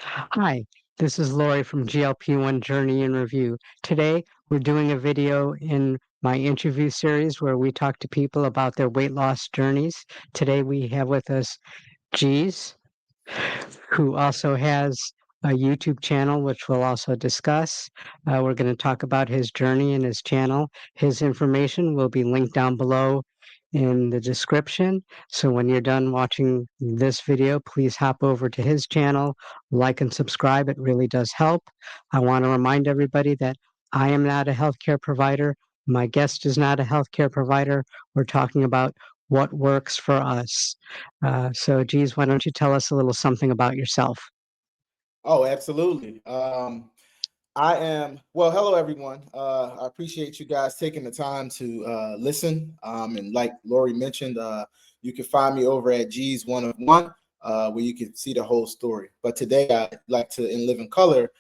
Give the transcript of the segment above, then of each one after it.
Hi, this is Lori from GLP-1 Journey in Review. Today, we're doing a video in my interview series where we talk to people about their weight loss journeys. Today, we have with us Jeez, who also has a YouTube channel, which we'll also discuss. We're going to talk about his journey and his channel. His information will be linked down below in the description. So when you're done watching this video, please hop over to his channel, like and subscribe. It really does help. I want to remind everybody that I am not a healthcare provider. My guest is not a healthcare provider. We're talking about what works for us. Geez, why don't you tell us a little something about yourself? Oh, absolutely. Well, hello, everyone. I appreciate you guys taking the time to listen. And like Lori mentioned, you can find me over at G's One of One, where you can see the whole story. But today, I'd like to, in living color,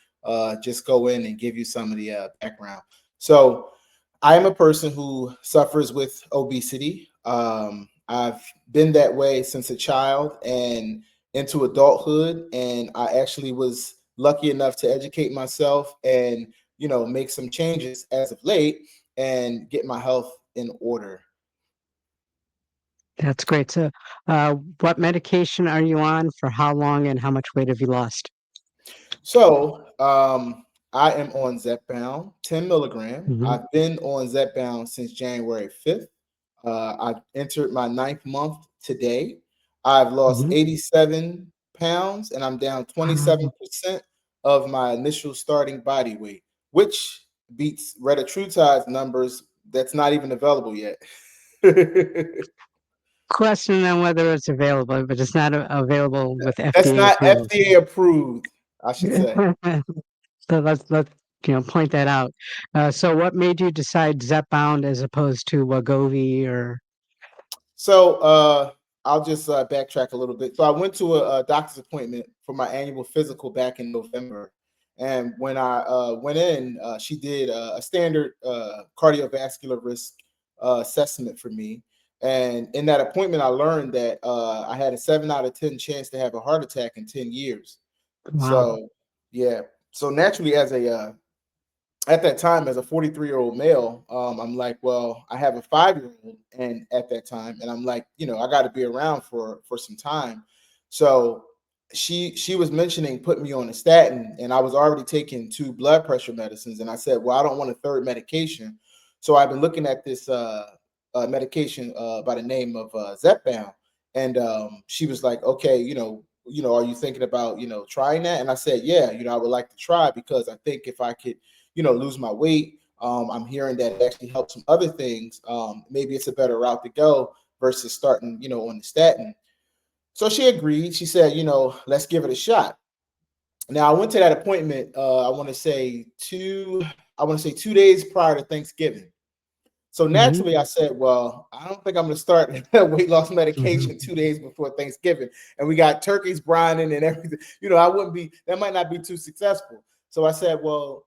just go in and give you some of the background. So, I am a person who suffers with obesity. I've been that way since a child and into adulthood, and I actually was lucky enough to educate myself and make some changes as of late and get my health in order. That's great. What medication are you on for how long and how much weight have you lost? So I am on Zepbound 10 milligram. Hmm. I've been on Zepbound since January 5th. I've entered my ninth month today. I've lost Hmm. 87 pounds and I'm down 27% of my initial starting body weight, which beats retatrutide's numbers that's not even available yet. Question on whether it's available, but it's not available with That's FDA not approval. FDA approved, I should say. So let's point that out. So what made you decide Zepbound as opposed to Wegovy or? So I'll just backtrack a little bit. So I went to a doctor's appointment for my annual physical back in November. And when I went in, she did a standard cardiovascular risk assessment for me. And in that appointment, I learned that I had a 7 out of 10 chance to have a heart attack in 10 years. Wow. So, yeah. So naturally, as a at that time as a 43-year-old male, I'm like, well, I have a 5-year-old and at that time, and I'm like, I got to be around for some time. So she was mentioning putting me on a statin, and I was already taking 2 blood pressure medicines, and I said, well, I don't want a third medication. So I've been looking at this medication by the name of Zepbound, and she was like, okay, are you thinking about trying that? And I said, yeah, I would like to try because I think if I could lose my weight. I'm hearing that it actually helps some other things. Maybe it's a better route to go versus starting, on the statin. So she agreed. She said, let's give it a shot. Now I went to that appointment. I want to say 2 days prior to Thanksgiving. So Hmm. naturally, I said, well, I don't think I'm going to start weight loss Hmm. medication 2 days before Thanksgiving. And we got turkeys brining and everything. I wouldn't be, that might not be too successful. So I said, well,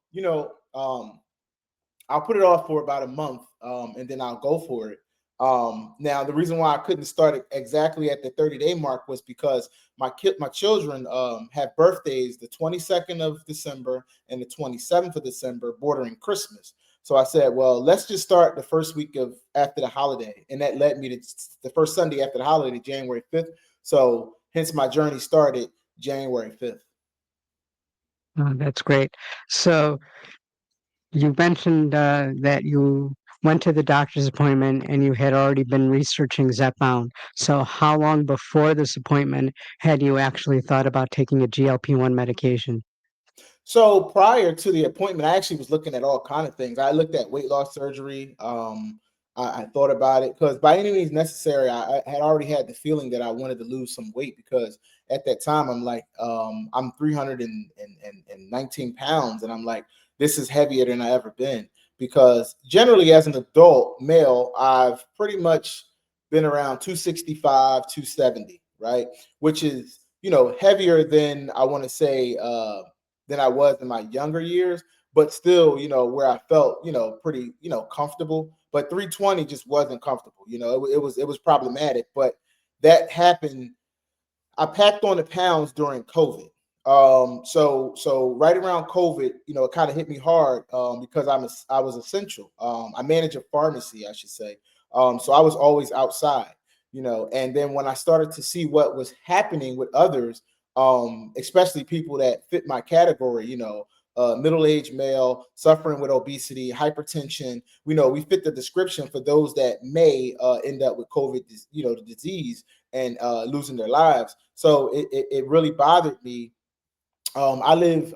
I'll put it off for about a month, and then I'll go for it. Now, the reason why I couldn't start it exactly at the 30-day mark was because my children have birthdays the 22nd of December and the 27th of December, bordering Christmas. So I said, well, let's just start the first week of after the holiday, and that led me to the first Sunday after the holiday, January 5th. So hence my journey started January 5th. Oh, that's great. So you mentioned that you went to the doctor's appointment and you had already been researching Zepbound. So how long before this appointment had you actually thought about taking a GLP-1 medication? So prior to the appointment, I actually was looking at all kind of things. I looked at weight loss surgery. I thought about it because by any means necessary, I had already had the feeling that I wanted to lose some weight because at that time I'm like, I'm 319 pounds, and I'm like, this is heavier than I ever been. Because generally, as an adult male, I've pretty much been around 265, 270, right? Which is heavier than I want to say. Than I was in my younger years, but still, where I felt, pretty, comfortable. But 320 just wasn't comfortable. It was problematic. But that happened. I packed on the pounds during COVID. So right around COVID, it kind of hit me hard, because I was essential. I manage a pharmacy, I should say. So I was always outside, and then when I started to see what was happening with others, especially people that fit my category, middle-aged male suffering with obesity, hypertension, we fit the description for those that may end up with COVID, the disease, and losing their lives. So it really bothered me. I live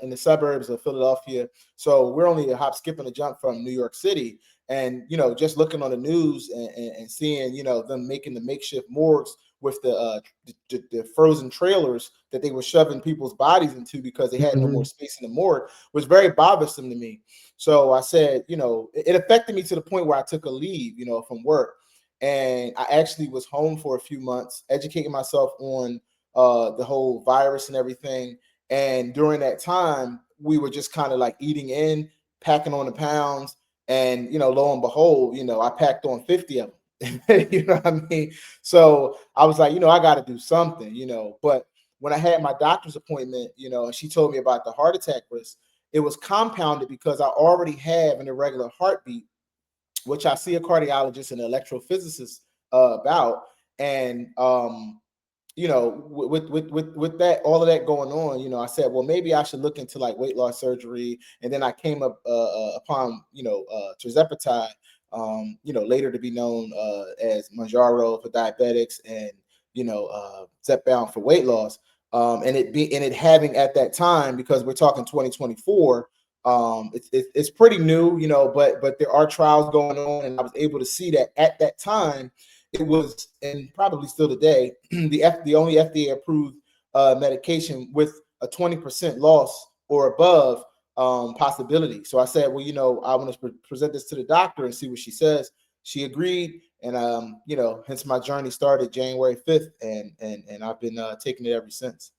in the suburbs of Philadelphia, so we're only a hop, skip, and a jump from New York City. And just looking on the news and seeing them making the makeshift morgues with the frozen trailers that they were shoving people's bodies into because they had no more Mhm. space in the morgue was very bothersome to me. So I said, it affected me to the point where I took a leave, from work, and I actually was home for a few months, educating myself on the whole virus and everything. And during that time, we were just kind of like eating in, packing on the pounds. And, lo and behold, I packed on 50 of them. You know what I mean? So I was like, I got to do something, But when I had my doctor's appointment, and she told me about the heart attack risk, it was compounded because I already have an irregular heartbeat, which I see a cardiologist and an electrophysicist about. And with that, all of that going on, I said, well, maybe I should look into like weight loss surgery. And then I came up upon tirzepatide, later to be known as Manjaro for diabetics, and Zepbound for weight loss. And it having at that time, because we're talking 2024, it's pretty new, but there are trials going on, and I was able to see that at that time it was, and probably still today, the only FDA approved medication with a 20% loss or above possibility. So I said, well, I want to present this to the doctor and see what she says. She agreed, and hence my journey started January 5th, and I've been taking it ever since.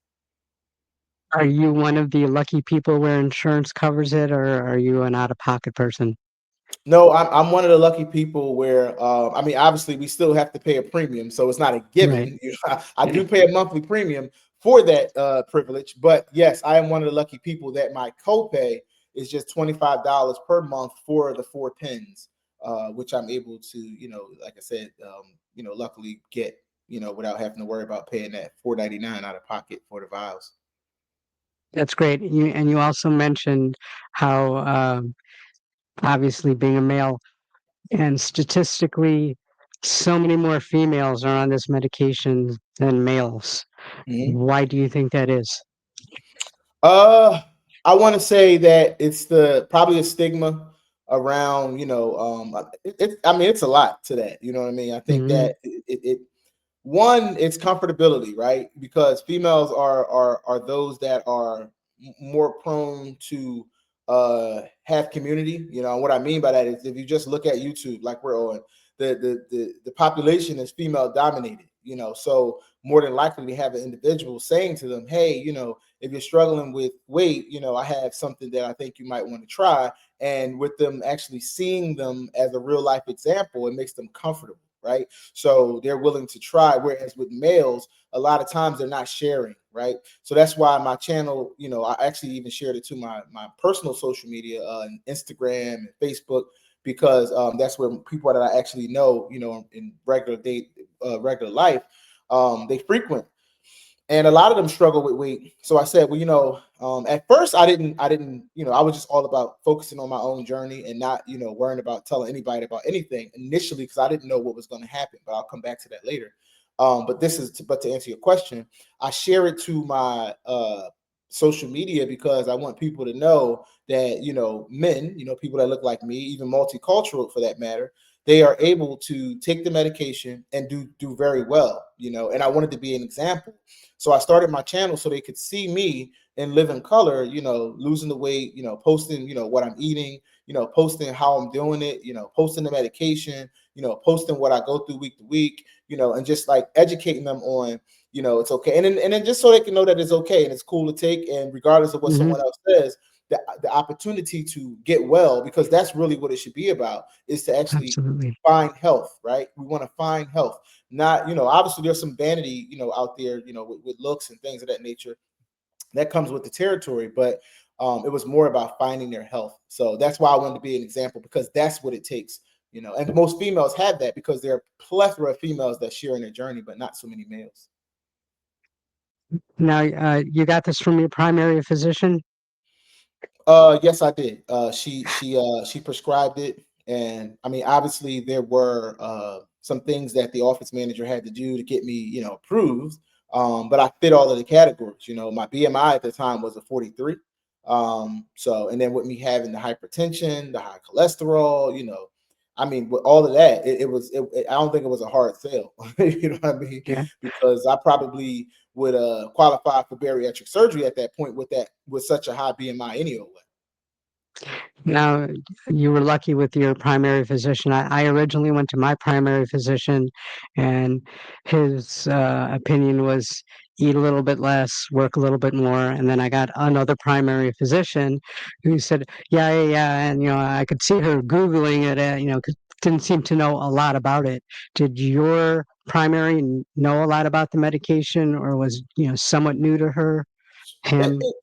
Are you one of the lucky people where insurance covers it, or are you an out-of-pocket person? No, I'm one of the lucky people where, I mean, obviously we still have to pay a premium, so it's not a Right. given. I do pay a monthly premium for that privilege, but yes, I am one of the lucky people that my copay is just $25 per month for the 4 pens, which I'm able to, like I said, luckily get, without having to worry about paying that $4.99 out of pocket for the vials. That's great. You also mentioned how, obviously being a male and statistically, so many more females are on this medication than males. Mhm. Why do you think that is? Uh, I want to say that it's the probably a stigma around, I mean, it's a lot to that. You know what I mean? I think Mhm. that one, it's comfortability, right? Because females are those that are more prone to have community. What I mean by that is if you just look at YouTube, like we're on, the population is female dominated. So more than likely we have an individual saying to them, hey, if you're struggling with weight, I have something that I think you might want to try. And with them actually seeing them as a real life example, it makes them comfortable, right? So they're willing to try. Whereas with males, a lot of times they're not sharing, right? So that's why my channel, I actually even shared it to my personal social media, Instagram and Facebook, because that's where people that I actually know, in regular life, they frequent, and a lot of them struggle with weight. So I said, well, at first I didn't, I was just all about focusing on my own journey and not, worrying about telling anybody about anything initially because I didn't know what was going to happen. But I'll come back to that later. But to answer your question, I share it to my social media because I want people to know that, men, people that look like me, even multicultural for that matter, they are able to take the medication and do very well, and I wanted to be an example. So I started my channel so they could see me and live in color, losing the weight, posting, what I'm eating, posting how I'm doing it, posting the medication, posting what I go through week to week, and just like educating them on, it's okay. And then just so they can know that it's okay and it's cool to take. And regardless of what Mhm. someone else says, the opportunity to get well, because that's really what it should be about, is to actually Absolutely. find health, right? We want to find health, not, obviously there's some vanity, out there, with looks and things of that nature. that comes with the territory, but it was more about finding their health. So that's why I wanted to be an example, because that's what it takes, you know. And most females have that, because there are a plethora of females that share in their journey, but not so many males. Now, you got this from your primary physician? Yes, I did. She prescribed it, and I mean, obviously, there were some things that the office manager had to do to get me, you know, approved. But I fit all of the categories. You know, my BMI at the time was a 43. So, and then with me having the hypertension, the high cholesterol, you know, I mean, with all of that, I don't think it was a hard sell. You know what I mean? Yeah. Because I probably would qualify for bariatric surgery at that point with such a high BMI anyway. Now, you were lucky with your primary physician. I originally went to my primary physician, and his opinion was eat a little bit less, work a little bit more. And then I got another primary physician who said, yeah, yeah, yeah. And, you know, I could see her Googling it, you know, 'cause didn't seem to know a lot about it. Did your primary know a lot about the medication, or was, you know, somewhat new to her, It, him? it,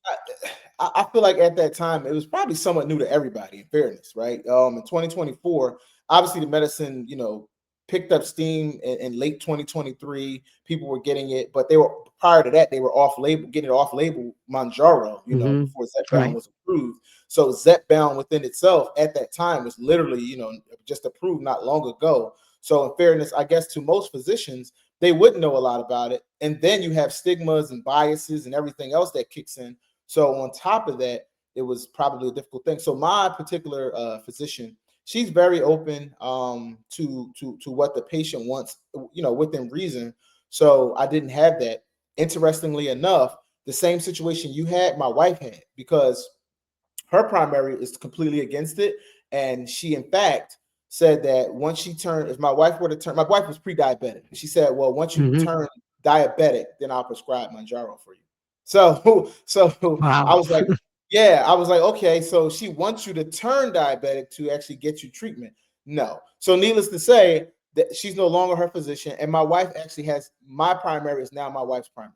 I feel like at that time it was probably somewhat new to everybody. In fairness, right? In 2024, obviously the medicine, you know, picked up steam in late 2023. People were getting it, but they were prior to that they were off label, getting it off label Manjaro, you know, Hmm. before Zepbound Right. was approved. So Zepbound within itself at that time was literally, you know, just approved not long ago. So in fairness, I guess to most physicians, they wouldn't know a lot about it. And then you have stigmas and biases and everything else that kicks in. So on top of that, it was probably a difficult thing. So my particular physician, she's very open to what the patient wants, you know, within reason. So I didn't have that. Interestingly enough, the same situation you had, my wife had, because her primary is completely against it. And she, in fact, said that once she turned, if my wife were to turn, my wife was pre-diabetic. She said, well, once you Hmm. turn diabetic, then I'll prescribe Manjaro for you. So I Wow. was like, yeah, I was like, okay, so she wants you to turn diabetic to actually get you treatment. No. So needless to say, that she's no longer her physician. And my wife actually has my primary is now my wife's primary.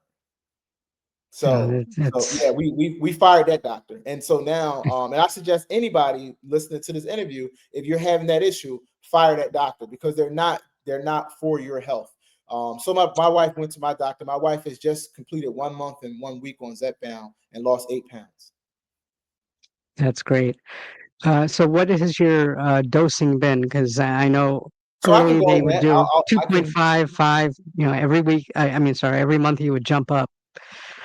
Yeah, So it's yeah, we fired that doctor, and so now, and I suggest anybody listening to this interview, if you're having that issue, fire that doctor, because they're not for your health. So my wife went to my doctor. My wife has just completed 1 month and 1 week on Zepbound and lost 8 pounds. that's great. So what has your dosing been? Because I know So I can early go they on would that. do I can 2.5, 5, you know, every week. I mean, sorry, every month you would jump up.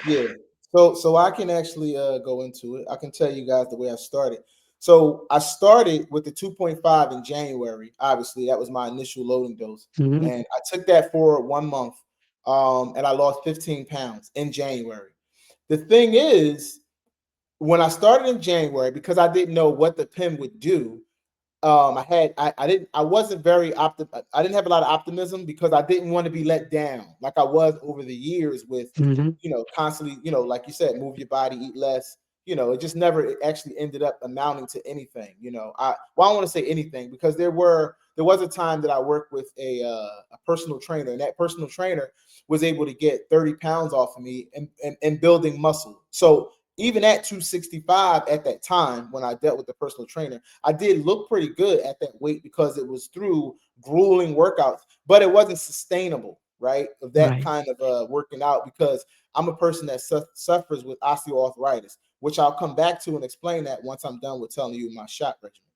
Yeah. So I can actually go into it. I can tell you guys the way I started. So I started with the 2.5 in January. Obviously, that was my initial loading dose. Hmm. And I took that for 1 month. And I lost 15 pounds in January. The thing is, when I started in January, because I didn't know what the pen would do, I wasn't I didn't have a lot of optimism, because I didn't want to be let down like I was over the years with, Hmm. you know, constantly, you know, like you said, move your body, eat less. You know, it just never it actually ended up amounting to anything. You know, I don't want to say anything, because there was a time that I worked with a personal trainer, and that personal trainer was able to get 30 pounds off of me and building muscle. So even at 265 at that time, when I dealt with the personal trainer, I did look pretty good at that weight, because it was through grueling workouts, but it wasn't sustainable, right? Of that Right. kind of working out, because I'm a person that suffers with osteoarthritis, which I'll come back to and explain that once I'm done with telling you my shot regimen.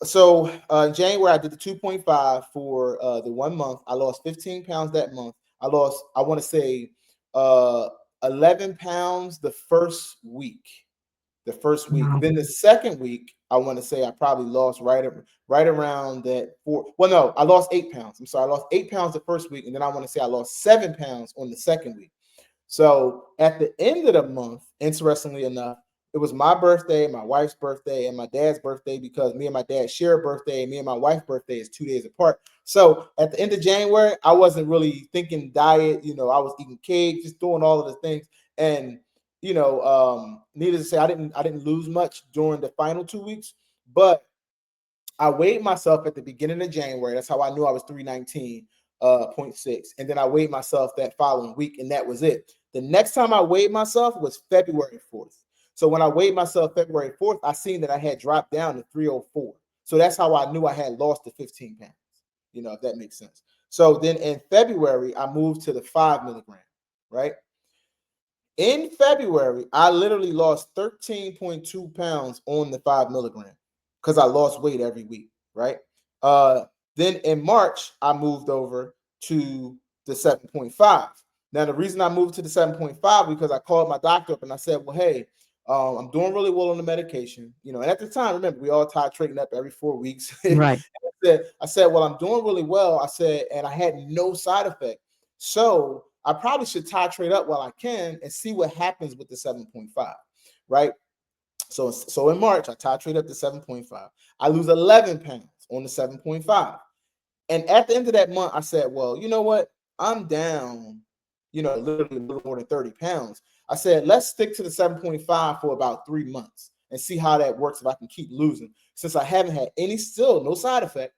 So in January, I did the 2.5 for the 1 month. I lost 15 pounds that month. I want to say, uh, 11 pounds the first week. The first week. Wow. Then the second week, I want to say I probably lost right around that four. Well, no, I lost 8 pounds. I'm sorry, I lost 8 pounds the first week, and then I want to say I lost 7 pounds on the second week. So at the end of the month, interestingly enough, it was my birthday, my wife's birthday, and my dad's birthday, because me and my dad share a birthday, and me and my wife's birthday is 2 days apart. So at the end of January, I wasn't really thinking diet. You know, I was eating cake, just doing all of the things. And you know, needless to say, I didn't lose much during the final 2 weeks, but I weighed myself at the beginning of January. That's how I knew I was 319.6. And then I weighed myself that following week, and that was it. The next time I weighed myself was February 4th. So when I weighed myself February 4th, I seen that I had dropped down to 304. So that's how I knew I had lost the 15 pounds, if that makes sense. So then in February, I moved to the 5 milligram, right? In February, I literally lost 13.2 pounds on the 5 milligram because I lost weight every week, right? Then in March, I moved over to the 7.5. Now, the reason I moved to the 7.5 because I called my doctor up and I said, well, hey, I'm doing really well on the medication, and at the time, remember, we all titrating up every 4 weeks. Right. I said, well, I'm doing really well. I said, and I had no side effect. So I probably should titrate up while I can and see what happens with the 7.5, right? So in March, I titrate up to 7.5. I lose 11 pounds on the 7.5. And at the end of that month, I said, well, you know what? I'm down, literally a little more than 30 pounds. I said, let's stick to the 7.5 for about 3 months and see how that works if I can keep losing, since I haven't had no side effect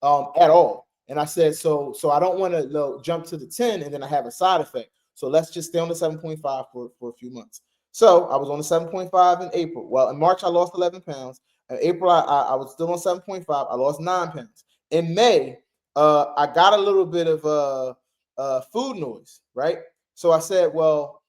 at all. And I said, so I don't want to jump to the 10 and then I have a side effect. So let's just stay on the 7.5 for a few months. So I was on the 7.5 in April. Well, in March, I lost 11 pounds. In April, I was still on 7.5. I lost 9 pounds. In May, I got a little bit of food noise, right? So I said, well,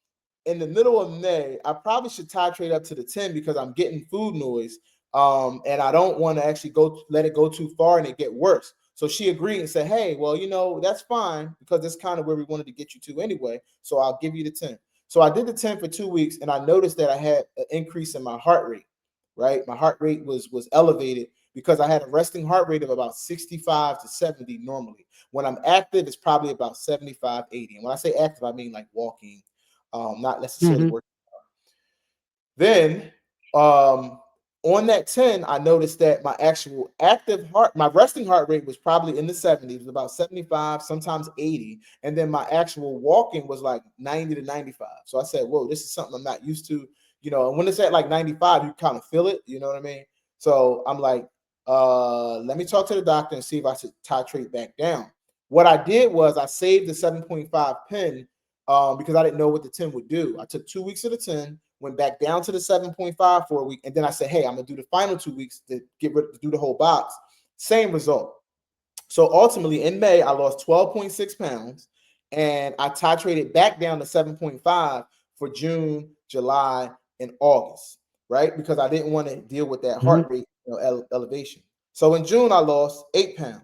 in the middle of May, I probably should titrate up to the 10 because I'm getting food noise. And I don't want to actually let it go too far and it get worse. So she agreed and said, hey, well, that's fine because that's kind of where we wanted to get you to anyway. So I'll give you the 10. So I did the 10 for 2 weeks and I noticed that I had an increase in my heart rate, right? My heart rate was elevated because I had a resting heart rate of about 65 to 70 normally. When I'm active, it's probably about 75, 80. And when I say active, I mean like walking, not necessarily working. Then on that 10, I noticed that my actual my resting heart rate was probably in the 70s, it was about 75, sometimes 80. And then my actual walking was like 90 to 95. So I said, whoa, this is something I'm not used to, and when it's at like 95, you kind of feel it, you know what I mean? So I'm like, let me talk to the doctor and see if I should titrate back down. What I did was I saved the 7.5 pen because I didn't know what the 10 would do. I took 2 weeks of the 10, went back down to the 7.5 for a week, and then I said, hey, I'm gonna do the final 2 weeks to do the whole box. Same result. So ultimately in May, I lost 12.6 pounds and I titrated back down to 7.5 for June, July, and August, right? Because I didn't want to deal with that heart rate elevation. So in June, I lost 8 pounds.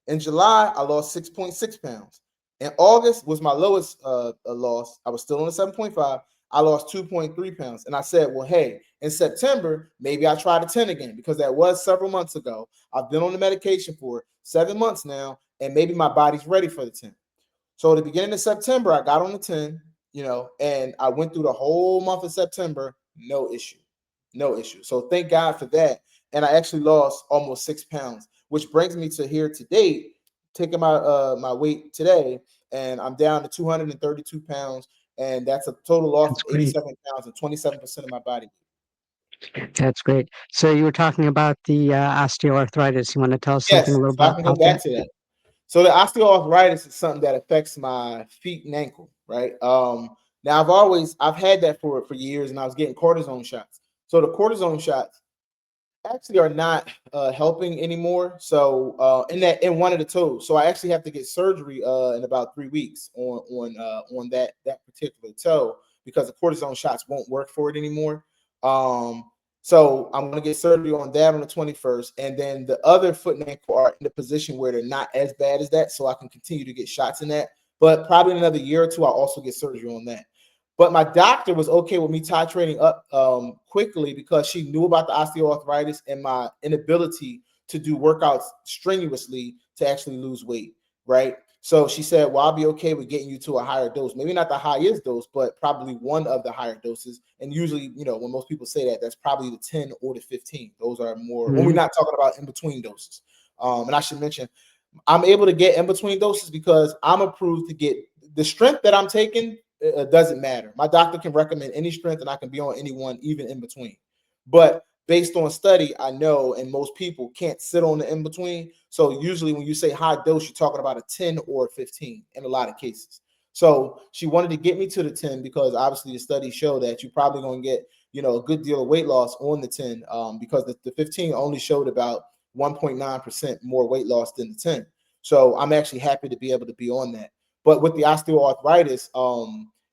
In July, I lost 6.6 pounds. In August was my lowest loss. I was still on the 7.5. I lost 2.3 pounds. And I said, well, hey, in September, maybe I try the 10 again because that was several months ago. I've been on the medication for 7 months now, and maybe my body's ready for the 10. So at the beginning of September, I got on the 10, and I went through the whole month of September, no issue. So thank God for that. And I actually lost almost 6 pounds, which brings me to here today, taking my weight today, and I'm down to 232 pounds. And that's a total loss of 87 pounds and 27% of my body. That's great. So you were talking about the osteoarthritis. You want to tell us something Yes, a little so I bit can go about back that? to that. So the osteoarthritis is something that affects my feet and ankle, right? Now I've had that for years, and I was getting cortisone shots. So the cortisone shots actually are not helping anymore. So in one of the toes. So I actually have to get surgery in about 3 weeks on that particular toe because the cortisone shots won't work for it anymore. So I'm going to get surgery on that on the 21st, and then the other foot and ankle are in the position where they're not as bad as that, so I can continue to get shots in that. But probably in another year or two, I'll also get surgery on that. But my doctor was okay with me titrating up quickly because she knew about the osteoarthritis and my inability to do workouts strenuously to actually lose weight, right? So she said, well, I'll be okay with getting you to a higher dose. Maybe not the highest dose, but probably one of the higher doses. And usually, when most people say that, that's probably the 10 or the 15. Those are more, when we're not talking about in-between doses. And I should mention, I'm able to get in-between doses because I'm approved to get the strength that I'm taking. Doesn't matter. My doctor can recommend any strength and I can be on any one, even in between. But based on study, I know, and most people can't sit on the in between. So usually when you say high dose, you're talking about a 10 or a 15 in a lot of cases. So she wanted to get me to the 10 because obviously the studies show that you're probably going to get, a good deal of weight loss on the 10, because the 15 only showed about 1.9% more weight loss than the 10. So I'm actually happy to be able to be on that. But with the osteoarthritis,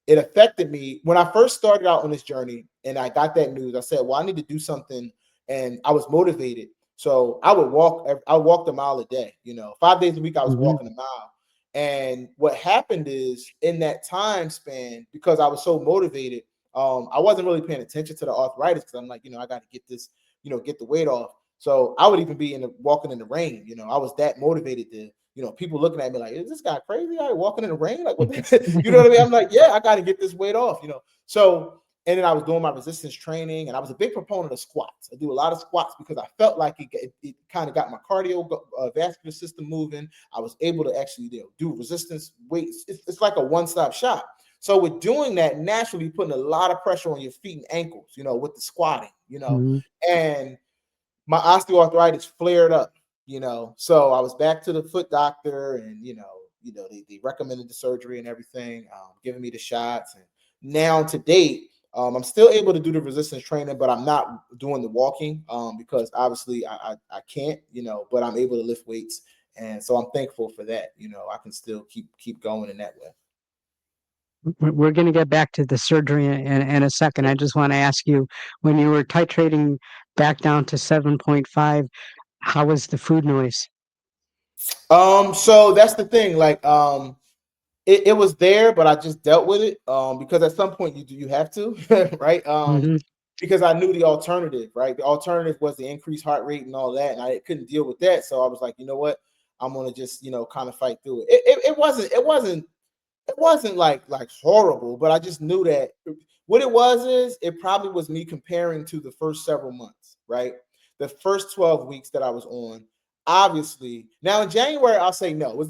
it affected me when I first started out on this journey and I got that news. I said, well, I need to do something. And I was motivated. So I would walk the mile a day, 5 days a week, I was Hmm. walking a mile. And what happened is in that time span, because I was so motivated, I wasn't really paying attention to the arthritis because I'm like, I got to get this, get the weight off. So I would even be walking in the rain. I was that motivated to, people looking at me like, is this guy crazy? Like walking in the rain? Like what? You know what I mean? I'm like, yeah, I got to get this weight off. So and then I was doing my resistance training, and I was a big proponent of squats. I do a lot of squats because I felt like it kind of got my vascular system moving. I was able to actually do resistance weights. It's like a one-stop shop. So with doing that, naturally putting a lot of pressure on your feet and ankles, with the squatting, Hmm. and my osteoarthritis flared up, So I was back to the foot doctor, and they recommended the surgery and everything, giving me the shots. And now to date, I'm still able to do the resistance training, but I'm not doing the walking, because obviously I can't, but I'm able to lift weights, and so I'm thankful for that. I can still keep going in that way. We're going to get back to the surgery in a second. I just want to ask you, when you were titrating back down to 7.5, how was the food noise? So that's the thing, like, it was there, but I just dealt with it, because at some point you have to, right? Hmm. Because I knew the alternative, right? The alternative was the increased heart rate and all that, and I couldn't deal with that. So I was like, you know what? I'm gonna just, kind of fight through it. It wasn't like horrible, but I just knew that what it was is it probably was me comparing to the first several months, right? The first 12 weeks that I was on. Obviously, now in January, I'll say no.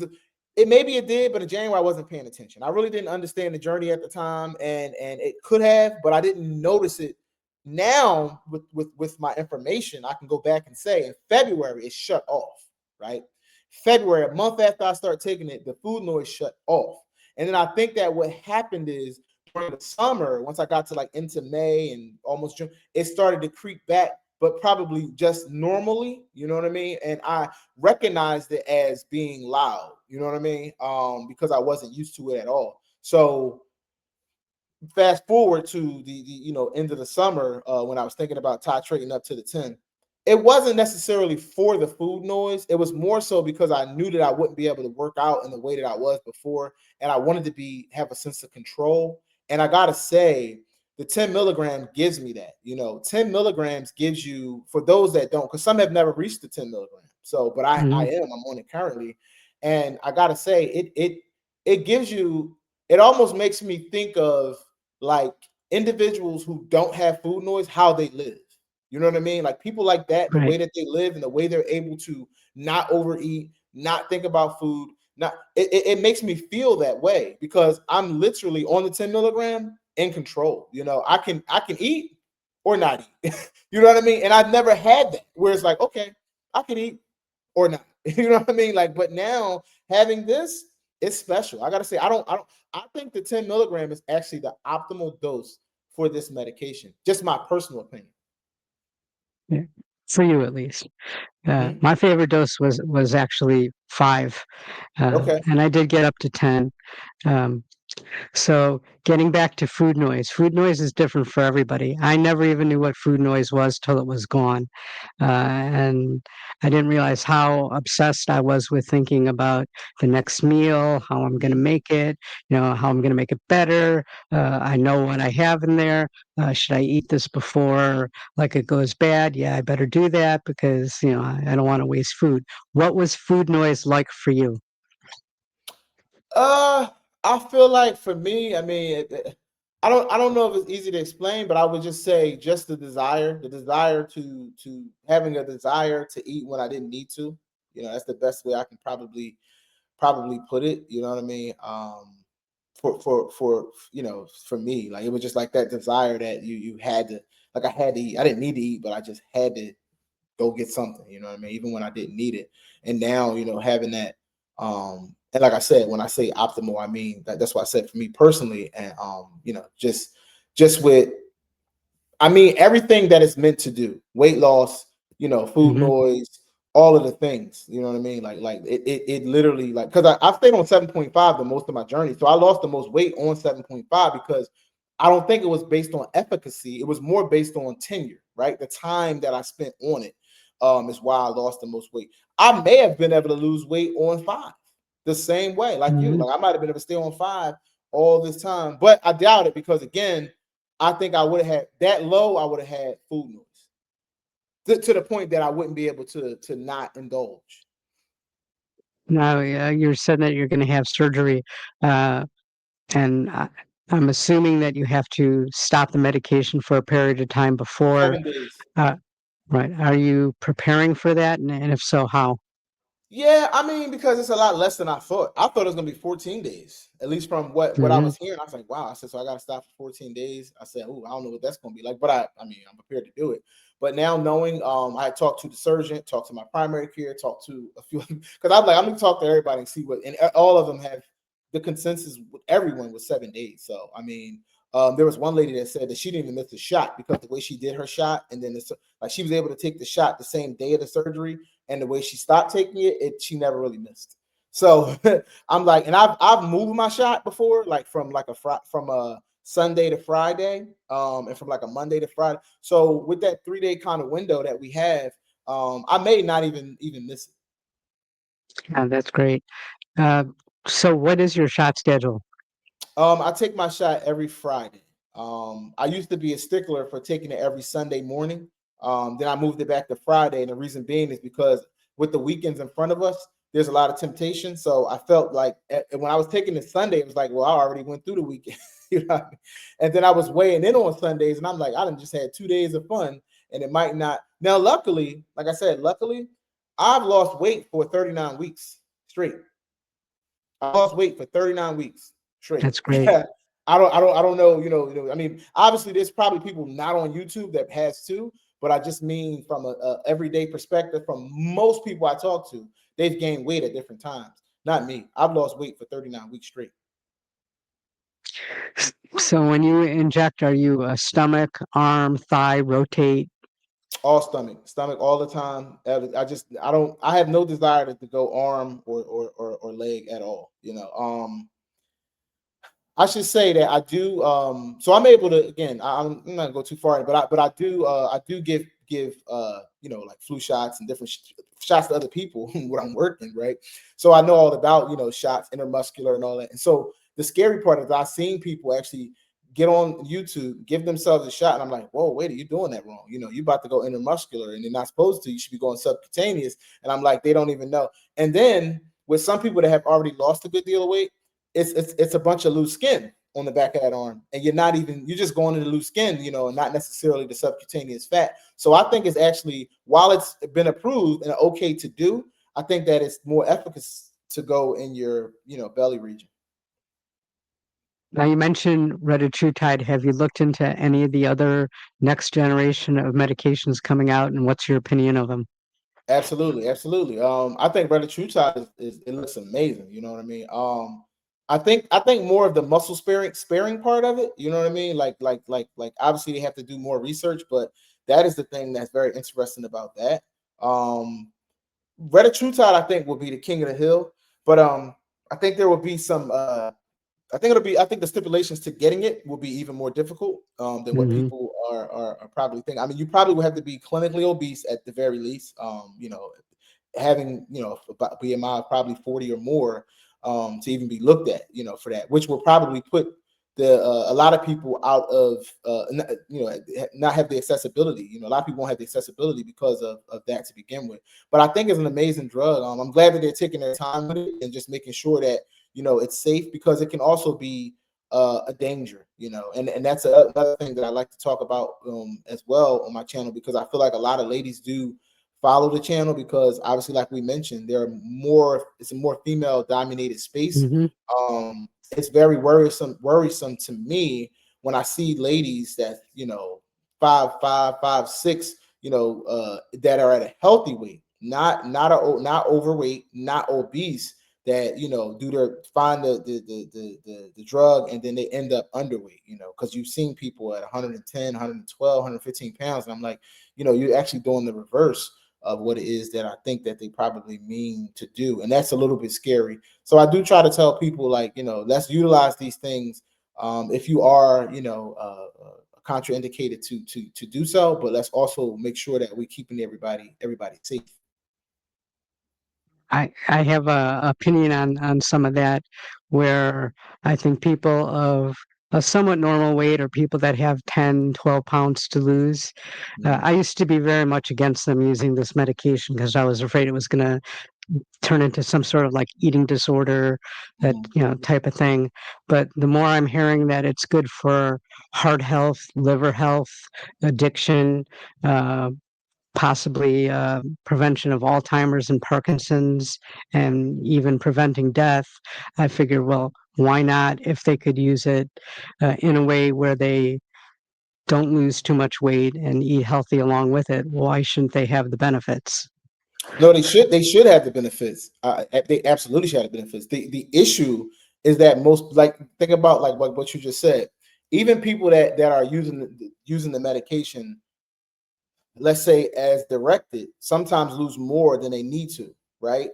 It maybe it did, but in January I wasn't paying attention. I really didn't understand the journey at the time, and it could have, but I didn't notice it. Now with my information, I can go back and say in February it shut off, right? February, a month after I start taking it, the food noise shut off. And then I think that what happened is during the summer, once I got to like into May and almost June, it started to creep back, but probably just normally, you know what I mean? And I recognized it as being loud, you know what I mean? Because I wasn't used to it at all. So fast forward to the end of the summer, when I was thinking about titrating up to the 10, it wasn't necessarily for the food noise. It was more so because I knew that I wouldn't be able to work out in the way that I was before, and I wanted to have a sense of control. And I gotta say, the 10 milligram gives me that. 10 milligrams gives you, for those that don't, because some have never reached the 10 milligram. So, but Hmm. I'm on it currently, and I gotta say, it gives you. It almost makes me think of like individuals who don't have food noise, how they live. You know what I mean? Like people like that, the way Right. that they live and the way they're able to not overeat, not think about food, not it makes me feel that way because I'm literally on the 10 milligram in control. I can eat or not eat. You know what I mean? And I've never had that where it's like, okay, I can eat or not. You know what I mean? Like, but now having this, it's special. I gotta say, I think the 10 milligram is actually the optimal dose for this medication. Just my personal opinion. Yeah. For you, at least. Hmm. My favorite dose was actually 5, Okay. and I did get up to 10. Um, So getting back to food noise. Food noise is different for everybody. I never even knew what food noise was till it was gone. And I didn't realize how obsessed I was with thinking about the next meal, how I'm going to make it, how I'm going to make it better. I know what I have in there. Should I eat this before like it goes bad? Yeah, I better do that because, I don't want to waste food. What was food noise like for you? Uh, I feel like for me, I mean, I don't know if it's easy to explain, but I would just say just the desire to having a desire to eat when I didn't need to. That's the best way I can probably put it. You know what I mean? For me, like it was just like that desire that you had to, like I had to eat. I didn't need to eat, but I just had to go get something. You know what I mean? Even when I didn't need it. And now, having that And like I said, when I say optimal, I mean that's what I said for me personally. And just with, I mean, everything that it's meant to do, weight loss, food Hmm. noise, all of the things, you know what I mean? Like it literally, like, because I stayed on 7.5 the most of my journey. So I lost the most weight on 7.5 because I don't think it was based on efficacy. It was more based on tenure, right? The time that I spent on it is why I lost the most weight. I may have been able to lose weight on 5 the same way, like you. Hmm. Like I might have been able to stay on 5 all this time, but I doubt it because, again, I think I would have had that low. I would have had food noise to the point that I wouldn't be able to not indulge. Now, you're said that you're going to have surgery, uh, and I'm assuming that you have to stop the medication for a period of time before. 7 days. Uh, right? Are you preparing for that, and if so, how? Yeah, I mean, because it's a lot less than I thought. I thought it was gonna be 14 days, at least from what I Hmm. was hearing. I was like, wow. I said, so I gotta stop for 14 days. I said, oh, I don't know what that's gonna be like, but I mean, I'm prepared to do it. But now knowing, I talked to the surgeon, talked to my primary care, talked to a few, because I'm like, I'm gonna talk to everybody and see what, and all of them have the consensus with everyone was 7 days. So I mean, there was one lady that said that she didn't even miss a shot because the way she did her shot, and then like she was able to take the shot the same day of the surgery, and the way she stopped taking it, she never really missed. So I'm like, and I've moved my shot before, like from like from a Sunday to Friday, and from like a Monday to Friday. So with that 3 day kind of window that we have, I may not even miss it. Yeah, that's great. Uh, so, what is your shot schedule? I take my shot every Friday. I used to be a stickler for taking it every Sunday morning. Then I moved it back to Friday, and the reason being is because with the weekends in front of us, there's a lot of temptation. So I felt like when I was taking it Sunday, it was like, well, I already went through the weekend, you know what I mean? And then I was weighing in on Sundays, and I'm like, I done just had 2 days of fun, and it might not. Now, luckily, like I said, luckily, I've lost weight for 39 weeks straight. I lost weight for 39 weeks straight. That's great. I don't know, I mean, obviously there's probably people not on YouTube that has too, but I just mean from a everyday perspective, from most people I talk to, they've gained weight at different times. Not me. I've lost weight for 39 weeks straight. So, when you inject, are you a stomach, arm, thigh, rotate? All stomach all the time. I have no desire to go arm or leg at all. I should say that I do. So I'm able to, again. I'm not gonna go too far, but I do give like flu shots and different shots to other people when I'm working, right? So I know all about shots, intermuscular and all that. And so the scary part is I've seen people actually get on YouTube, give themselves a shot, and I'm like, whoa, wait, are you doing that wrong? You about to go intermuscular, and you're not supposed to. You should be going subcutaneous. And I'm like, they don't even know. And then with some people that have already lost a good deal of weight, it's a bunch of loose skin on the back of that arm, and you're just going into loose skin, and not necessarily the subcutaneous fat. So I think it's actually, while it's been approved and okay to do, I think that it's more efficacious to go in your belly region. Now, you mentioned retatrutide. Have you looked into any of the other next generation of medications coming out, and what's your opinion of them? Absolutely, absolutely. I think retatrutide is it looks amazing. You know what I mean? I think more of the muscle sparing part of it. You know what I mean? Like obviously they have to do more research, but that is the thing that's very interesting about that. Um, Retatrutide, I think, will be the king of the hill, but I think there will be some. I think the stipulations to getting it will be even more difficult than what Hmm. people are probably thinking. I mean, you probably will have to be clinically obese at the very least. Having about BMI of probably 40 or more to even be looked at, for that, which will probably put the a lot of people out of not have the accessibility. A lot of people won't have the accessibility because of that to begin with. But I think it's an amazing drug. I'm glad that they're taking their time with it and just making sure that it's safe, because it can also be a danger, and that's another thing that I like to talk about as well on my channel, because I feel like a lot of ladies do follow the channel because obviously, like we mentioned, it's a more female dominated space. Hmm. It's very worrisome to me when I see ladies that 5'5", 5'6", that are at a healthy weight, not overweight, not obese, that, you know, find the drug and then they end up underweight, you know, because you've seen people at 110, 112, 115 pounds. And I'm like, you know, you're actually doing the reverse of what it is that I think that they probably mean to do. And that's a little bit scary. So I do try to tell people, like, you know, let's utilize these things if you are, you know, contraindicated to do so, but let's also make sure that we're keeping everybody safe. I have a opinion on some of that, where I think people of a somewhat normal weight, or people that have 10, 12 pounds to lose, I used to be very much against them using this medication because I was afraid it was going to turn into some sort of like eating disorder, that, you know, type of thing. But the more I'm hearing that it's good for heart health, liver health, addiction, uh, possibly prevention of Alzheimer's and Parkinson's, and even preventing death, I figured, well, why not? If they could use it in a way where they don't lose too much weight and eat healthy along with it, why shouldn't they have the benefits? No, they should. They should have the benefits. They absolutely should have the benefits. The issue is that most, like, think about like what you just said. Even people that are using the medication, let's say as directed, sometimes lose more than they need to, right?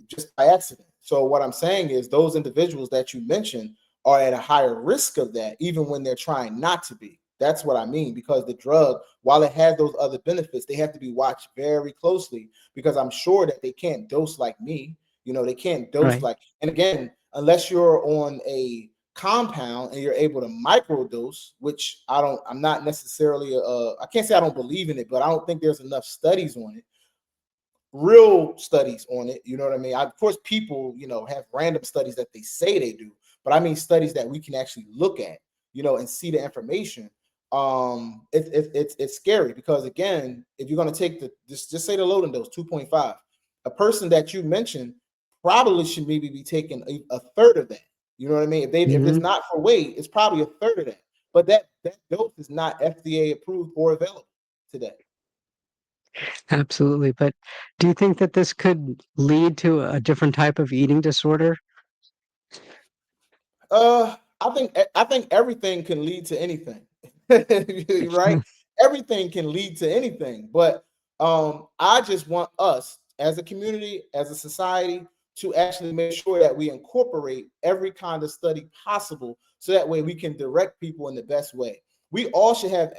Just by accident. So what I'm saying is those individuals that you mentioned are at a higher risk of that, even when they're trying not to be. That's what I mean, because the drug, while it has those other benefits, they have to be watched very closely, because I'm sure that they can't dose like me. You know, they can't dose Right. like, and again, unless you're on a compound and you're able to microdose, which I'm not necessarily I can't say I don't believe in it, but I don't think there's enough studies on it, real studies on it. You know what I mean? Of course, people, you know, have random studies that they say they do, but I mean studies that we can actually look at, you know, and see the information. It's scary, because again, if you're going to take just say the loading dose 2.5, a person that you mentioned probably should maybe be taking a third of that. You know what I mean? If it's not for weight, it's probably a third of that. But that dose is not FDA approved or available today. Absolutely. But do you think that this could lead to a different type of eating disorder? I think everything can lead to anything. Right? Everything can lead to anything. But I just want us as a community, as a society, to actually make sure that we incorporate every kind of study possible, so that way we can direct people in the best way. We all should have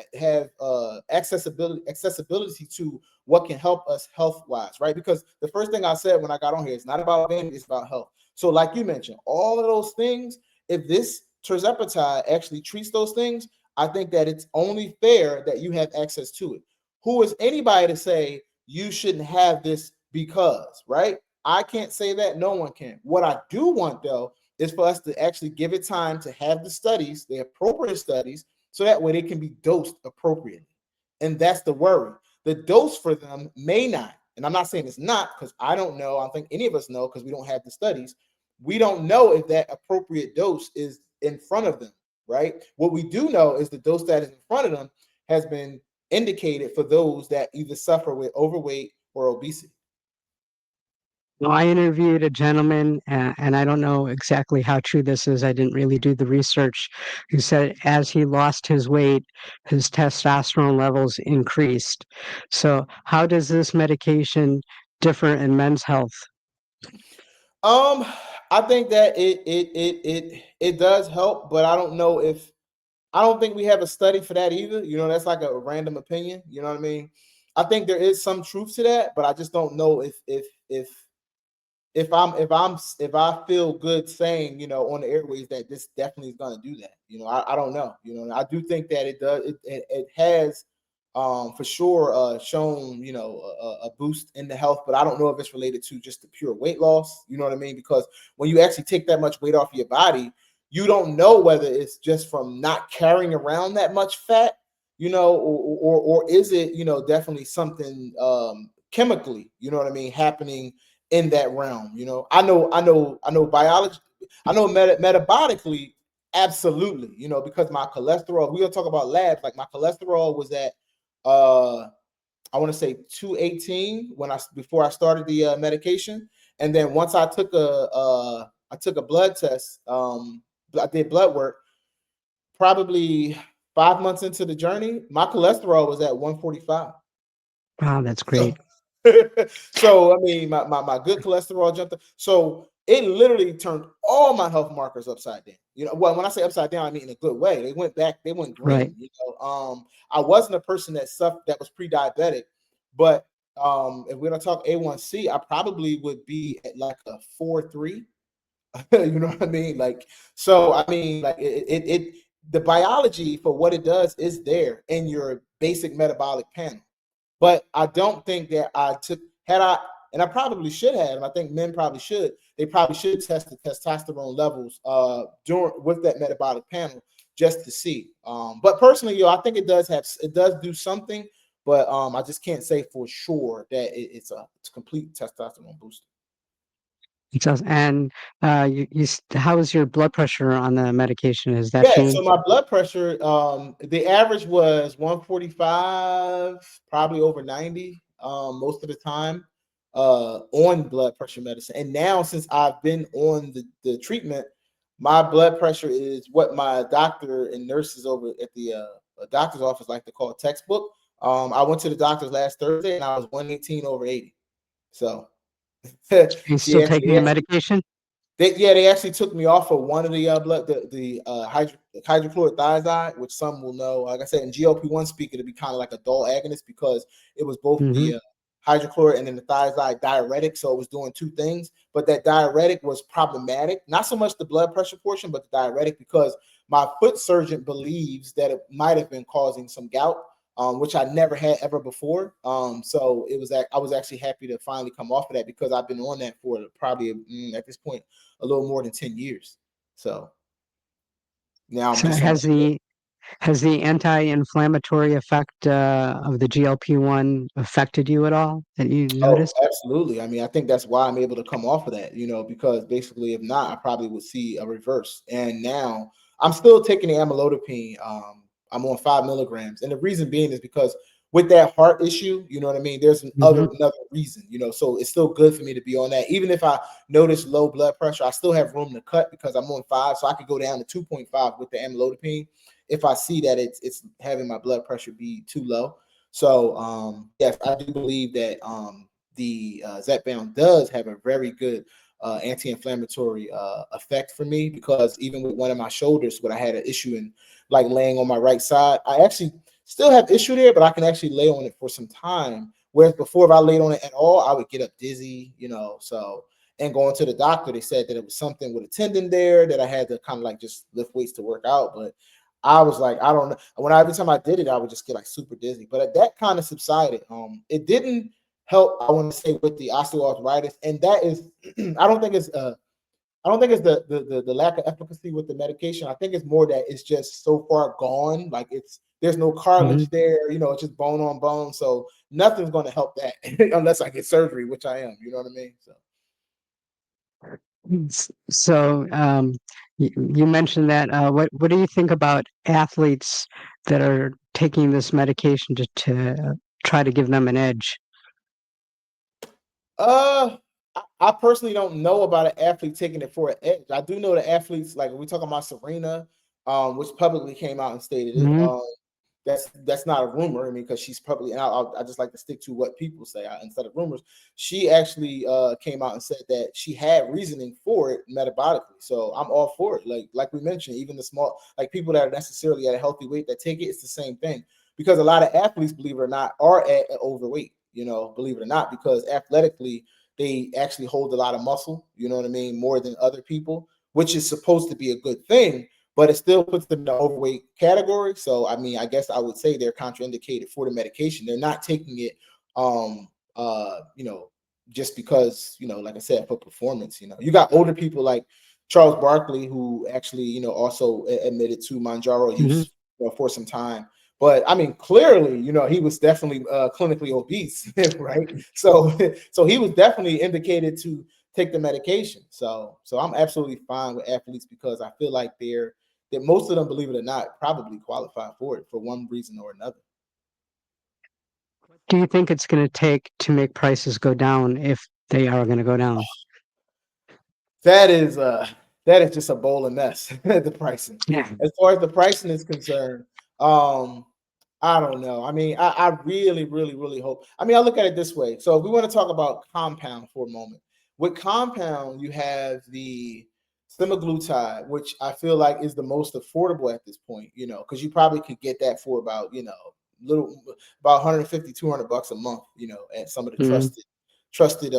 accessibility to what can help us health wise, right? Because the first thing I said when I got on here, it's not about vanity, it's about health. So, like you mentioned, all of those things, if this terzepatide actually treats those things, I think that it's only fair that you have access to it. Who is anybody to say you shouldn't have this because, right? I can't say that. No one can. What I do want, though, is for us to actually give it time to have the studies, the appropriate studies, so that way they can be dosed appropriately. And that's the worry. The dose for them may not, and I'm not saying it's not, because I don't know. I don't think any of us know, because we don't have the studies. We don't know if that appropriate dose is in front of them, right? What we do know is the dose that is in front of them has been indicated for those that either suffer with overweight or obesity. Well, I interviewed a gentleman, and I don't know exactly how true this is. I didn't really do the research, who said as he lost his weight, his testosterone levels increased. So, how does this medication differ in men's health? Um, I think that it does help, but I don't know if I don't think we have a study for that either. You know, that's like a random opinion. You know what I mean? I think there is some truth to that, but I just don't know if I feel good saying, you know, on the airways that this definitely is going to do that. You know, I don't know. You know, and I do think that it does. It has for sure shown, you know, a boost in the health, but I don't know if it's related to just the pure weight loss. You know what I mean? Because when you actually take that much weight off your body, you don't know whether it's just from not carrying around that much fat, you know, or is it, you know, definitely something chemically, you know what I mean, happening in that realm. You know, I know biology, I know metabolically, absolutely, you know, because my cholesterol, we're gonna talk about labs, like my cholesterol was at I want to say 218 when I before I started the medication, And then once I took a blood test, I did blood work. Probably 5 months into the journey, my cholesterol was at 145. Wow, that's So, great. so I mean, my good cholesterol jumped up. So it literally turned all my health markers upside down. You know, well, when I say upside down, I mean in a good way. They went back, they went Right. green. You know, I wasn't a person that was pre-diabetic, but if we're gonna talk A1C, I probably would be at like a 4.3. You know what I mean? Like, so I mean, like the biology for what it does is there in your basic metabolic panel. But I don't think that I took had I and I probably should have, and I think men probably should. They probably should test the testosterone levels during with that metabolic panel just to see. But personally, I think it does do something, but I just can't say for sure that it's a complete testosterone booster. It does. And how is your blood pressure on the medication? Has that Yeah, so changed? my blood pressure, the average was 145, probably over 90, most of the time, on blood pressure medicine. And now, since I've been on the treatment, my blood pressure is what my doctor and nurses over at the doctor's office like to call a textbook. I went to the doctor's last Thursday and I was 118 over 80. So Are you she still actually, taking the medication? they actually took me off of one of the blood the hydrochlorothiazide, which some will know. Like I said, in GLP-1 speak, it'd be kind of like a dual agonist because it was both Hmm. the hydrochlor and then the thiazide diuretic, so it was doing two things. But that diuretic was problematic, not so much the blood pressure portion, but the diuretic, because my foot surgeon believes that it might have been causing some gout, which I never had ever before. So I was actually happy to finally come off of that because I've been on that for probably at this point a little more than 10 years. So now I'm So just on that. has the anti-inflammatory effect of the GLP-1 affected you at all that you Oh, noticed? absolutely. I mean, I think that's why I'm able to come off of that, because basically, if not, I probably would see a reverse. And now I'm still taking the amlodipine. I'm on 5 milligrams. And the reason being is because with that heart issue, you know what I mean? There's Hmm. another reason, so it's still good for me to be on that. Even if I notice low blood pressure, I still have room to cut because I'm on 5. So I could go down to 2.5 with the amlodipine if I see that it's having my blood pressure be too low. So yes, I do believe that the Zepbound does have a very good anti-inflammatory effect for me, because even with one of my shoulders, when I had an issue in like laying on my right side, I actually still have issue there, but I can actually lay on it for some time. Whereas before, if I laid on it at all, I would get up dizzy, So, and going to the doctor, they said that it was something with a tendon there that I had to kind of like just lift weights to work out. But I was like, I don't know. Every time I did it, I would just get like super dizzy. But that kind of subsided. It didn't help, I want to say, with the osteoarthritis, and that is, I don't think it's the lack of efficacy with the medication. I think it's more that it's just so far gone. Like there's no Hmm. cartilage there. It's just bone on bone. So nothing's going to help that unless I get surgery, which I am. You know what I mean? So. So you mentioned that. What do you think about athletes that are taking this medication to try to give them an edge? Uh, I personally don't know about an athlete taking it for an edge. I do know the athletes, like we talking about Serena, which publicly came out and stated it. Hmm. That's not a rumor. I mean, because she's publicly, and I just like to stick to what people say instead of rumors. She actually came out and said that she had reasoning for it metabolically. So I'm all for it. Like we mentioned, even the small, like people that are necessarily at a healthy weight that take it, it's the same thing. Because a lot of athletes, believe it or not, are at overweight. Believe it or not, because athletically they actually hold a lot of muscle. You know what I mean, more than other people, which is supposed to be a good thing, but it still puts them in the overweight category. So I mean, I guess I would say they're contraindicated for the medication. They're not taking it um just because, like I said, for performance. You got older people like Charles Barkley, who actually, also admitted to Manjaro Hmm. use for some time. But I mean, clearly, he was definitely clinically obese, right? So so he was definitely indicated to take the medication. So I'm absolutely fine with athletes, because I feel like that most of them, believe it or not, probably qualify for it for one reason or another. Do you think it's going to take to make prices go down if they are going to go down? That is just a bowl of mess. The pricing. Yeah. As far as the pricing is concerned, um, I don't know. I mean, I really, really, really hope. I mean, I look at it this way. So if we want to talk about compound for a moment, with compound, you have the semaglutide, which I feel like is the most affordable at this point, because you probably could get that for about, little about 150, $200 a month, at some of the Mm. trusted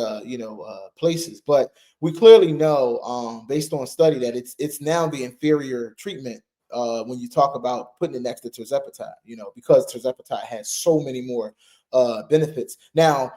places. But we clearly know, based on study, that it's now the inferior treatment when you talk about putting it next to tirzepatide, because tirzepatide has so many more benefits. Now,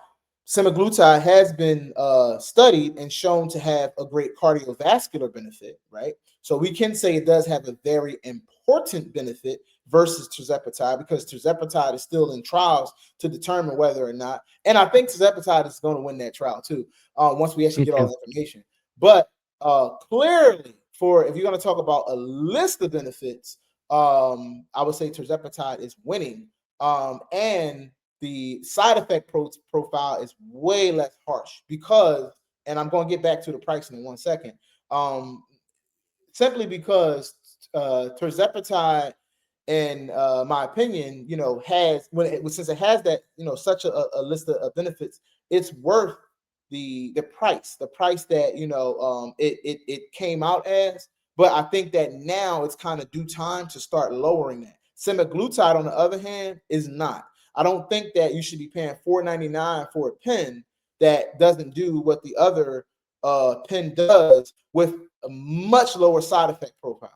semaglutide has been studied and shown to have a great cardiovascular benefit, right? So we can say it does have a very important benefit versus tirzepatide, because tirzepatide is still in trials to determine whether or not, and I think tirzepatide is going to win that trial too, once we actually Me get all too. the information. But clearly, if you're going to talk about a list of benefits, I would say tirzepatide is winning, and the side effect profile is way less harsh because, and I'm going to get back to the pricing in 1 second, simply because tirzepatide, in my opinion, has since it has that, such a list of benefits, it's worth the price that it came out as. But I think that now it's kind of due time to start lowering that. Semaglutide, on the other hand, is not. I don't think that you should be paying $4.99 for a pen that doesn't do what the other pen does with a much lower side effect profile.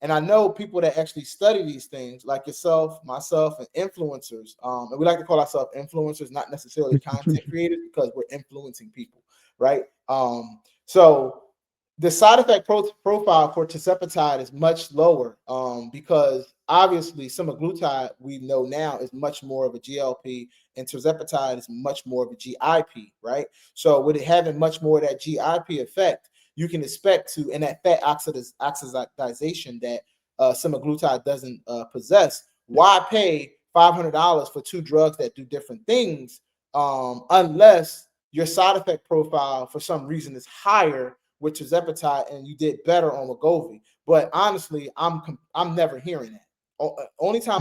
And I know people that actually study these things, like yourself, myself, and influencers. And we like to call ourselves influencers, not necessarily content creators, because we're influencing people, right? So the side effect profile for tirzepatide is much lower, because obviously semaglutide, we know now, is much more of a GLP, and tirzepatide is much more of a GIP, right? So with it having much more of that GIP effect, you can expect to, and that fat oxidization that semaglutide doesn't possess. Why pay $500 for two drugs that do different things, unless your side effect profile for some reason is higher with tirzepatide and you did better on Wegovy? But honestly, I'm never hearing that. Only thing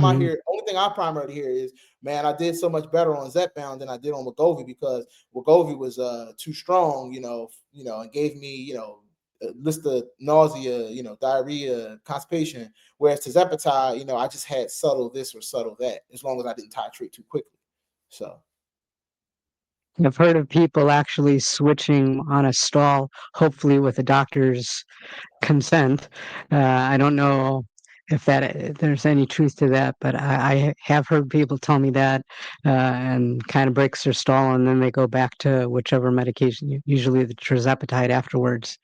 I primarily hear is, man, I did so much better on Zepbound than I did on Wegovy, because Wegovy was too strong, and gave me, a list of nausea, diarrhea, constipation. Whereas tirzepatide, I just had subtle this or subtle that, as long as I didn't titrate too quickly. So I've heard of people actually switching on a stall, hopefully with a doctor's consent. I don't know if there's any truth to that, but I have heard people tell me that, and kind of breaks their stall, and then they go back to whichever medication, usually the tirzepatide afterwards.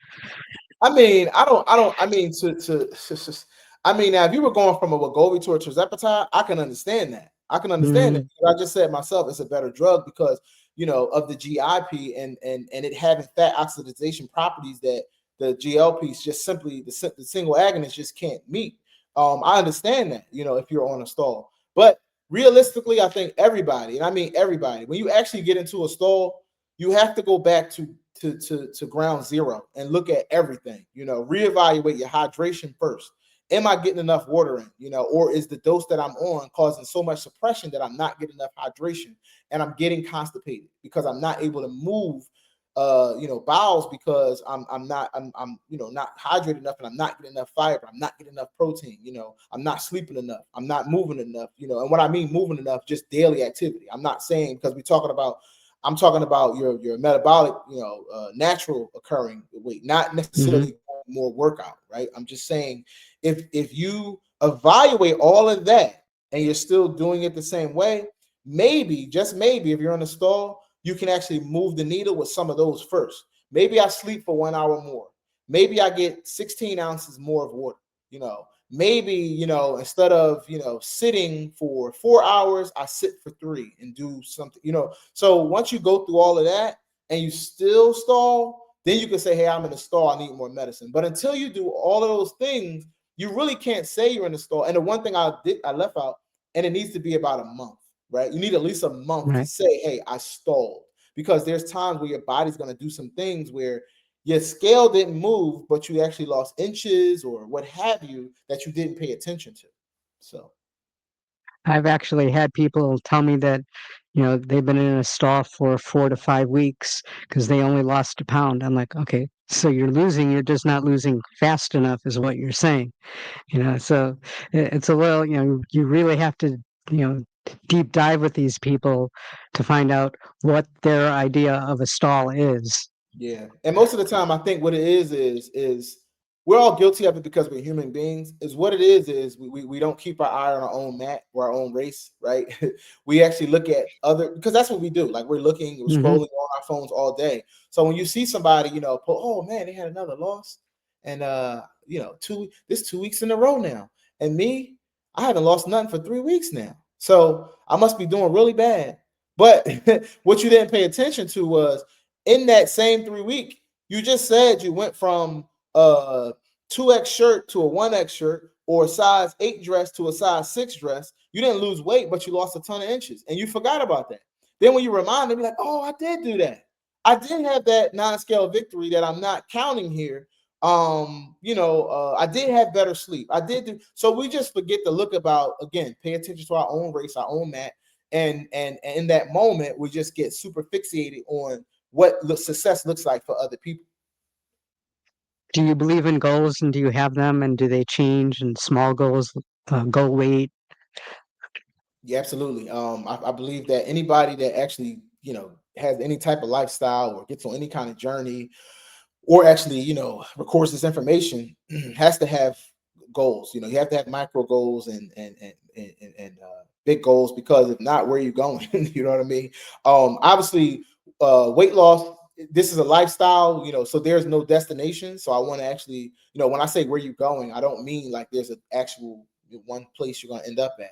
I mean, I mean, I mean, now if you were going from a Wegovy to a tirzepatide, I can understand that. I can understand it. Mm, I just said myself, it's a better drug because, of the GIP, and it having fat oxidization properties that the GLPs just simply, the single agonist just can't meet. I understand that, if you're on a stall, but realistically, I think everybody, and I mean everybody, when you actually get into a stall, you have to go back to ground zero and look at everything. Reevaluate your hydration first. Am I getting enough water in? Or is the dose that I'm on causing so much suppression that I'm not getting enough hydration, and I'm getting constipated because I'm not able to move bowels, because I'm not hydrated enough, and I'm not getting enough fiber, I'm not getting enough protein, I'm not sleeping enough, I'm not moving enough, and what I mean moving enough, just daily activity. I'm not saying, because I'm talking about your metabolic, natural occurring weight, not mhm. necessarily more workout, right? I'm just saying, if you evaluate all of that and you're still doing it the same way, maybe, just maybe, if you're in a stall, you can actually move the needle with some of those first. Maybe I sleep for 1 hour more. Maybe I get 16 ounces more of water. Maybe, instead of, sitting for 4 hours, I sit for 3 and do something. So once you go through all of that and you still stall, then you can say, hey, I'm in a stall, I need more medicine. But until you do all of those things, you really can't say you're in a stall. And the one thing I left out, and it needs to be about a month, right? You need at least a month to Right. say, hey, I stalled. Because there's times where your body's going to do some things where your scale didn't move, but you actually lost inches or what have you that you didn't pay attention to. So I've actually had people tell me that, they've been in a stall for 4 to 5 weeks because they only lost a pound. I'm like, okay, so you're just not losing fast enough, is what you're saying. So it's a little, you really have to, you know, deep dive with these people to find out what their idea of a stall is. yeah, and most of the time, I think what it is we're all guilty of it because we're human beings. Is what it is we don't keep our eye on our own mat or our own race, right? We actually look at other, because that's what we do. Like we're Hmm. scrolling on our phones all day. So when you see somebody, oh man, they had another loss, and 2 weeks in a row now, and me, I haven't lost nothing for 3 weeks now. So I must be doing really bad. But what you didn't pay attention to was in that same 3 week, you just said you went from a 2X shirt to a 1X shirt or a size 8 dress to a size 6 dress. You didn't lose weight, but you lost a ton of inches and you forgot about that. Then when you remind them, you're like, oh, I did do that. I did have that non-scale victory that I'm not counting here. I did have better sleep. I did do so. We just forget to look about, again, pay attention to our own race, our own mat, and in that moment we just get super fixated on what success looks like for other people. Do you believe in goals, and do you have them, and do they change? And small goals, goal weight. Yeah, absolutely. I believe that anybody that actually, has any type of lifestyle or gets on any kind of journey or actually, records this information has to have goals. You have to have micro goals and big goals, because if not, where are you going? You know what I mean? Obviously, weight loss. This is a lifestyle, so there's no destination. So I want to actually, when I say where you going, I don't mean like there's an actual one place you're going to end up at.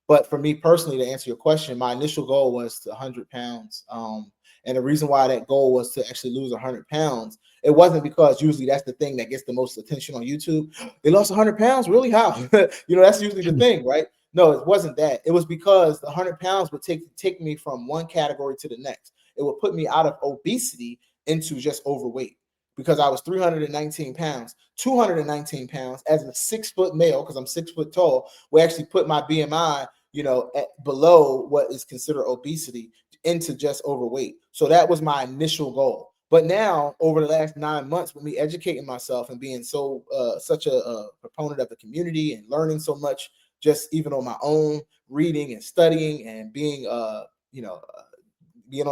But for me personally, to answer your question, my initial goal was to 100 pounds. And the reason why that goal was to actually lose 100 pounds, it wasn't because usually that's the thing that gets the most attention on YouTube. They lost 100 pounds? Really? How? That's usually the thing, right? No, it wasn't that. It was because the 100 pounds would take me from one category to the next. It would put me out of obesity into just overweight, because I was 319 pounds. 219 pounds as a 6 foot male, because I'm 6 foot tall, will actually put my BMI, below what is considered obesity, into just overweight. So that was my initial goal. But now, over the last 9 months, with me educating myself and being such a proponent of the community and learning so much, just even on my own, reading and studying and being on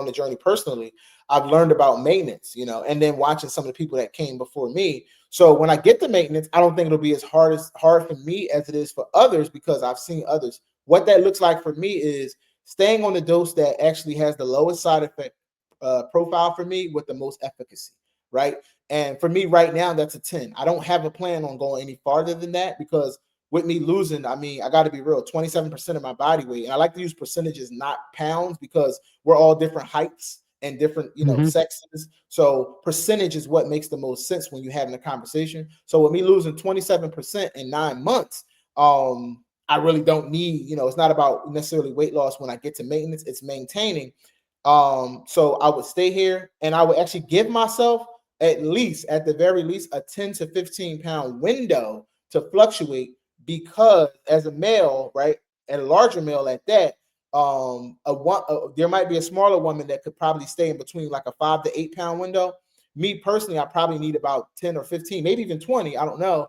the journey personally, I've learned about maintenance, and then watching some of the people that came before me. So when I get to maintenance, I don't think it'll be as hard for me as it is for others, because I've seen others. What that looks like for me is staying on the dose that actually has the lowest side effect profile for me with the most efficacy, right? And for me right now, that's a 10. I don't have a plan on going any farther than that, because with me losing, I mean, I got to be real, 27% of my body weight. And I like to use percentages, not pounds, because we're all different heights and different, Hmm. sexes. So percentage is what makes the most sense when you're having a conversation. So with me losing 27% in 9 months, I really don't need, it's not about necessarily weight loss when I get to maintenance, it's maintaining. So I would stay here and I would actually give myself at the very least, a 10 to 15 pound window to fluctuate, because as a male, right, and a larger male at that, there might be a smaller woman that could probably stay in between like a 5 to 8 pound window. Me personally, I probably need about 10 or 15, maybe even 20. I don't know.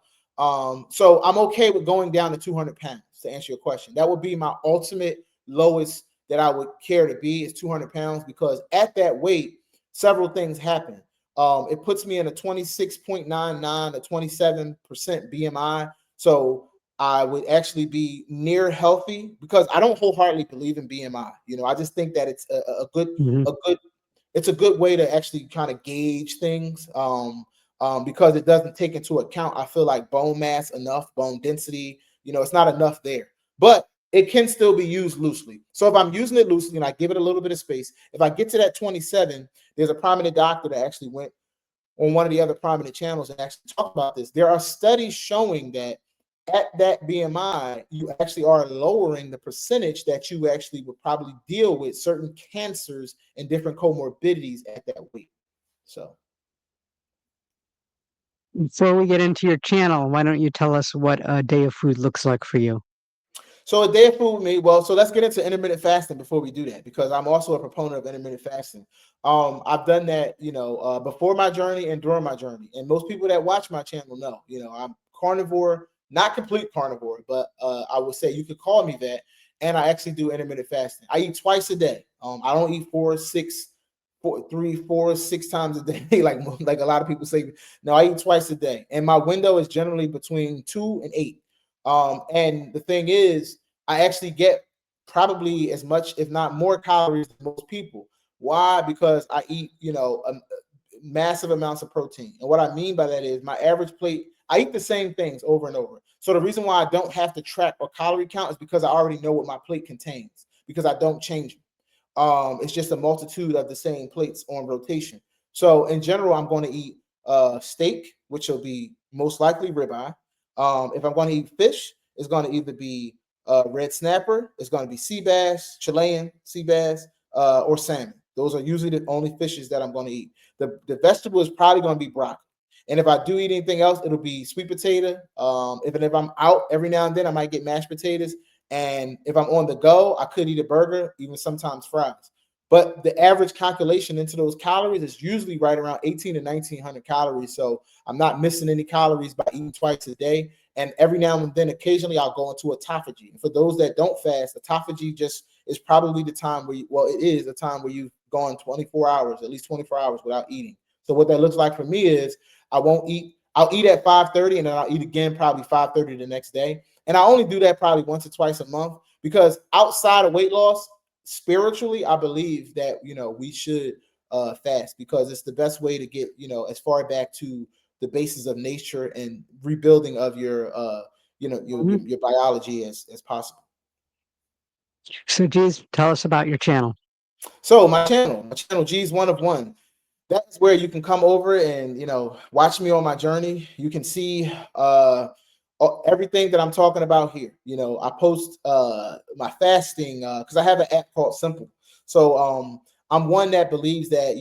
So I'm okay with going down to 200 pounds, to answer your question. That would be my ultimate lowest that I would care to be, is 200 pounds, because at that weight, several things happen. It puts me in a 26.99 to 27% BMI. So I would actually be near healthy, because I don't wholeheartedly believe in BMI. I just think that it's a good, Hmm. a good, it's a good way to actually kind of gauge things. Because it doesn't take into account, I feel like, bone mass enough, bone density. It's not enough there, but it can still be used loosely. So if I'm using it loosely and I give it a little bit of space, if I get to that 27, there's a prominent doctor that actually went on one of the other prominent channels and actually talked about this. There are studies showing that at that BMI, you actually are lowering the percentage that you actually would probably deal with certain cancers and different comorbidities at that weight. So Before we get into your channel, why don't you tell us what a day of food looks like for you? So a day of food with me. Well, so let's get into intermittent fasting before we do that, because I'm also a proponent of intermittent fasting. I've done that, before my journey and during my journey. And most people that watch my channel know, I'm carnivore, not complete carnivore, but I would say you could call me that. And I actually do intermittent fasting. I eat twice a day. I don't eat 3, 4, 6 times a day, like a lot of people say. No, I eat twice a day, and my window is generally between 2 and 8. And the thing is, I actually get probably as much, if not more, calories than most people. Why? Because I eat, massive amounts of protein. And what I mean by that is my average plate, I eat the same things over and over. So the reason why I don't have to track or calorie count is because I already know what my plate contains, because I don't change them. It's just a multitude of the same plates on rotation. So in general, I'm going to eat steak, which will be most likely ribeye. If I'm going to eat fish, it's going to either be red snapper, it's going to be sea bass, Chilean sea bass, or salmon. Those are usually the only fishes that I'm going to eat. The vegetable is probably going to be broccoli. And if I do eat anything else, it'll be sweet potato. If I'm out every now and then, I might get mashed potatoes. And if I'm on the go, I could eat a burger, even sometimes fries. But the average calculation into those calories is usually right around 18 to 1900 calories. So I'm not missing any calories by eating twice a day. And every now and then, occasionally, I'll go into autophagy. And for those that don't fast, autophagy just is probably the time where it is the time where you've gone 24 hours, at least 24 hours without eating. So what that looks like for me is I won't eat. I'll eat at 5:30, and then I'll eat again probably 5:30 the next day. And I only do that probably once or twice a month, because outside of weight loss, spiritually, I believe that we should fast, because it's the best way to get as far back to the basis of nature and rebuilding of your Mhm. your biology as possible. So, geez, tell us about your channel. So my channel G's one of one. That's where you can come over and watch me on my journey. You can see everything that I'm talking about here. I post my fasting because I have an app called Simple. So I'm one that believes that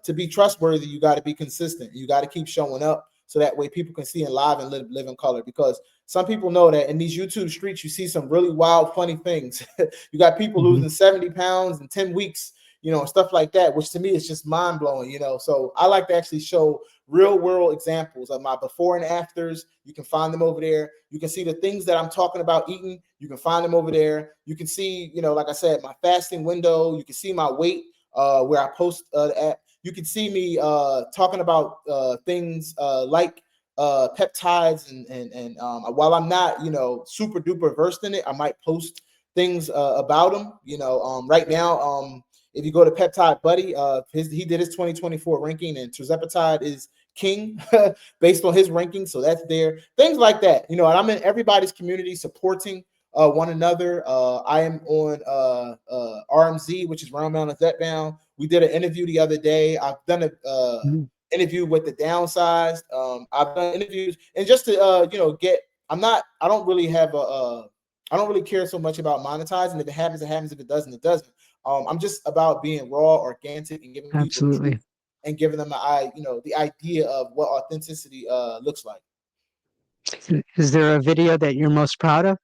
to be trustworthy, you got to be consistent. You got to keep showing up, so that way people can see and live and live in color. Because some people know that in these YouTube streets, you see some really wild, funny things. You got people Mhm. losing 70 pounds in 10 weeks, and stuff like that, which to me is just mind blowing. So I like to actually show real world examples of my before and afters. You can find them over there. You can see the things that I'm talking about eating. You can find them over there. You can see, like I said, my fasting window. You can see my weight where I post the app. You can see me talking about things like peptides, and while I'm not super duper versed in it, I might post things about them. Right now, if you go to Peptide Buddy, he did his 2024 ranking, and tirzepatide is king based on his ranking. So that's there. Things like that, and I'm in everybody's community supporting one another. I am on RMZ, which is Round Mountain Zepbound. We did an interview the other day. I've done a Mhm. interview with the downsized. I've done interviews, and just to get. I don't really have I don't really care so much about monetizing. If it happens, it happens. If it doesn't, it doesn't. I'm just about being raw, organic, and giving people the truth, Absolutely. and giving them the idea of what authenticity looks like. Is there a video that you're most proud of?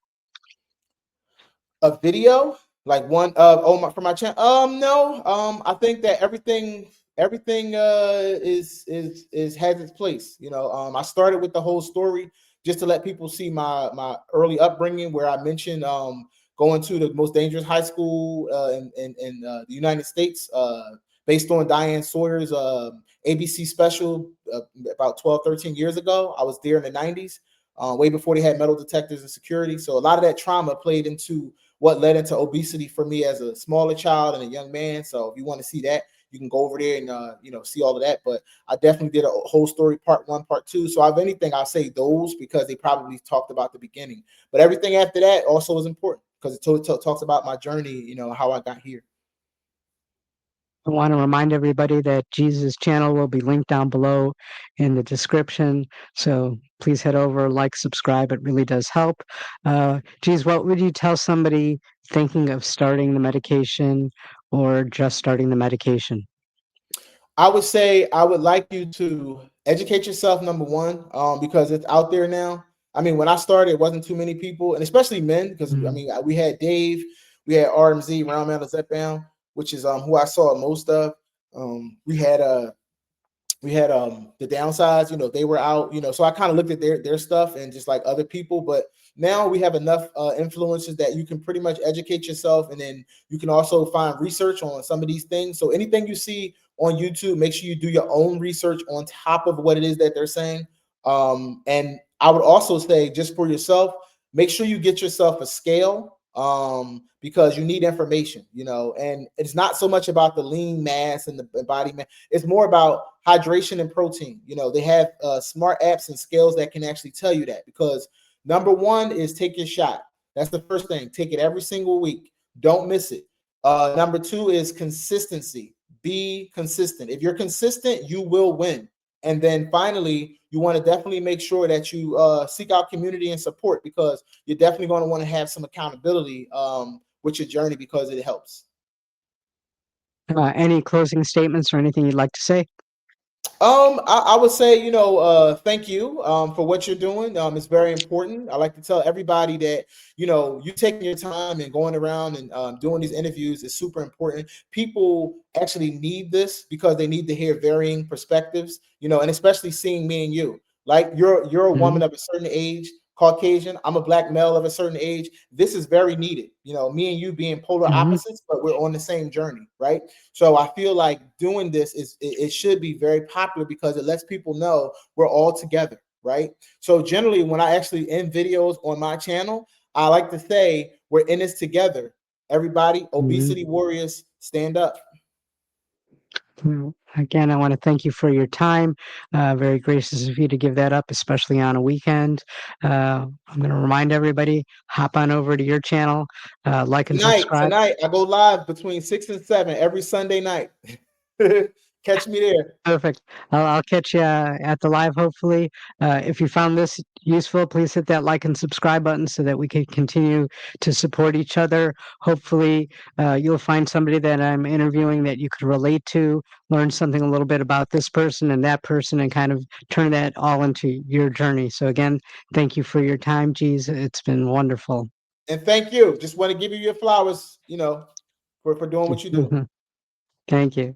A video like one of for my channel. No. I think that everything is has its place. I started with the whole story just to let people see my early upbringing, where I mentioned going to the most dangerous high school in the United States, based on Diane Sawyer's ABC special about 12, 13 years ago. I was there in the 90s, way before they had metal detectors and security. So a lot of that trauma played into what led into obesity for me as a smaller child and a young man. So if you want to see that, you can go over there and see all of that. But I definitely did a whole story, part one, part two. So if anything, I'll say those because they probably talked about the beginning. But everything after that also is important, because it talks about my journey, how I got here. I want to remind everybody that Jesus' channel will be linked down below in the description. So please head over, like, subscribe. It really does help. Geez, what would you tell somebody thinking of starting the medication or just starting the medication? I would say I would like you to educate yourself, number one, because it's out there now. I mean, when I started, it wasn't too many people, and especially men, because I mean, we had Dave, we had RMZ, Round Mountain Zepbound, which is who I saw most of. We had the downsides, they were out, so I kind of looked at their stuff and just like other people. But now we have enough influences that you can pretty much educate yourself, and then you can also find research on some of these things. So anything you see on YouTube, make sure you do your own research on top of what it is that they're saying. And I would also say, just for yourself, make sure you get yourself a scale, because you need information, and it's not so much about the lean mass and the body mass. It's more about hydration and protein. They have smart apps and scales that can actually tell you that, because number one is take your shot. That's the first thing. Take it every single week. Don't miss it. Number two is consistency. Be consistent. If you're consistent, you will win. And then finally, you want to definitely make sure that you seek out community and support, because you're definitely going to want to have some accountability with your journey, because it helps. Any closing statements or anything you'd like to say? I would say, thank you for what you're doing. It's very important. I like to tell everybody that, you taking your time and going around and doing these interviews is super important. People actually need this because they need to hear varying perspectives, and especially seeing me and you. Like you're a woman of a certain age, Caucasian. I'm a black male of a certain age. This is very needed. Me and you being polar opposites, but we're on the same journey, right? So I feel like doing this it should be very popular, because it lets people know we're all together, right? So generally, when I actually end videos on my channel, I like to say we're in this together. Everybody, obesity warriors, stand up. Again, I want to thank you for your time. Very gracious of you to give that up, especially on a weekend. I'm going to remind everybody, hop on over to your channel, like and subscribe. Tonight, I go live between 6 and 7 every Sunday night. Catch me there. Perfect. I'll catch you at the live, hopefully. If you found this useful, please hit that like and subscribe button so that we can continue to support each other. Hopefully, you'll find somebody that I'm interviewing that you could relate to, learn something a little bit about this person and that person, and kind of turn that all into your journey. So again, thank you for your time, Geez. It's been wonderful. And thank you. Just want to give you your flowers, for doing what you do. Thank you.